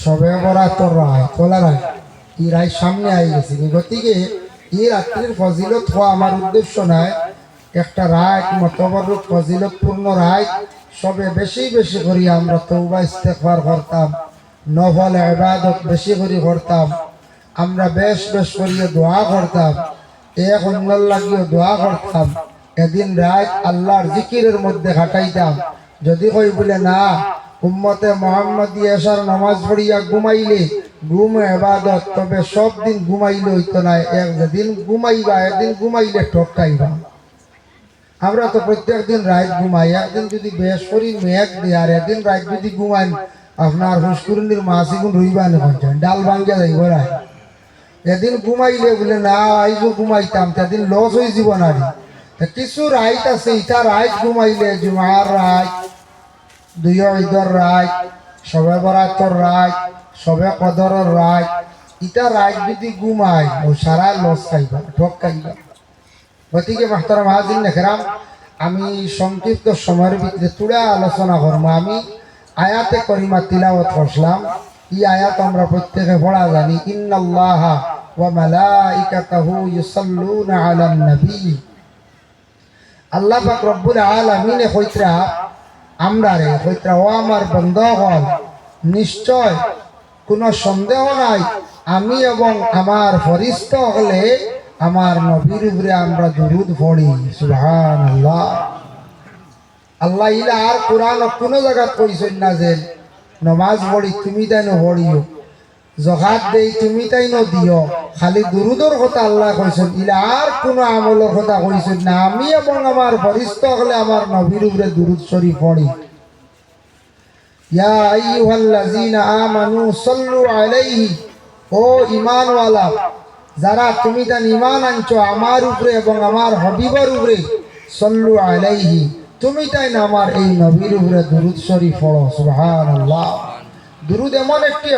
সবে বরাতর রায় তোলা রায় এই রায় সামনে আই গেছে গতিকে এই রাত্রির ফজিলত হওয়া আমার উদ্দেশ্য নয়। একটা রায় মতবরক ফজিলতপূর্ণ রায় সবে বেশি বেশি করি আমরা তওবা ইস্তেগফার করতাম, নফল ইবাদত বেশি করে করতাম, আমরা বেশ বেশ করিয়ে দোয়া করতাম, এক অন্যর লাগিয়ে দোয়া করতাম, এদিন রাত আল্লাহর জিকিরের মধ্যে কাটাইতাম। যদি কই বলে না উম্মতে মুহাম্মদী এশার নামাজ পড়িয়া ঘুমাইলে ঘুম ইবাদত, তবে সব দিন ঘুমাইলে হইতো না, এক যেদিন ঘুমাইবা একদিন ঘুমাইলে ঠকাইবা। আমরা তো প্রত্যেক দিন রাত ঘুমাই, একদিন যদি বেশ করি মেঘ দিয়ে আর একদিন রাত যদি ঘুমাই আপনার হুসকুরনির মাসিগুন রইবা না ডাল ভাঙ্গিয়া যাইব রায়। এদিন ঘুমাইলে বলে না আইজো ঘুমাইতাম সেদিন লস হয়ে যাব না। কিছু রাইত আছে ইটা রাইত ঘুমাইলে জুমার রাত, দুই ঈদর রাত, সবে বরাতর রাত, সবে কদরের রাত, ইটা রাত যদি ঘুমাই ও সারা লস খাইবা ঠক খাইবা। গতিকে মাহতারাম হাজির নেখরাম, আমি সংক্ষিপ্ত সময়ের ভিতরে তুড়া আলোচনা করবো। আমি আয়াতে করিমা তিলাওয়াত করলাম। এই আয়াত আমরা প্রত্যেকে পড়া জানি, ইন্নাল্লাহা ওয়া মালাইকাতাহু ইউসাল্লুনা আলান নবী। আল্লাহ পাক রব্বুল আলামিনে কইত্রা আমরা রে কইত্রা ও আমার বন্ধগণ, নিশ্চয় কোনো সন্দেহ নাই আমি এবং আমার ফেরেশতা হলে আমার নবীর উপরে আমরা দুরূদ পড়ি। সুবহানাল্লাহ। আল্লাহ ইলা আর কোরআন কোনো জায়গা কইছেন না যে নামাজ পড়ি তুমি তাই ন পড়িও, যাকাত দেই তুমি তাই ন দিও, খালি দুরূদের কথা আল্লাহ কইছেন। ইলা আর কোনো আমলের কথা কইছেন না। আমি এবং আমার ফেরেশতা হলে আমার নবীর উপরে দুরূদ শরীফ পড়ি। ইয়া আইয়ুহাল্লাযীনা আমানু সাল্লু আলাইহি, ও ঈমানওয়ালা যারা তুমি তান ঈমান আনছো আমার উপরে এবং আমার হাবিবের উপরে, সাল্লু আলাইহি তুমি তাই না আমার এই নবীর উপরে দুরূদ শরীফ পড়ো। সুবহানাল্লাহ। দুরূদ এমন একটি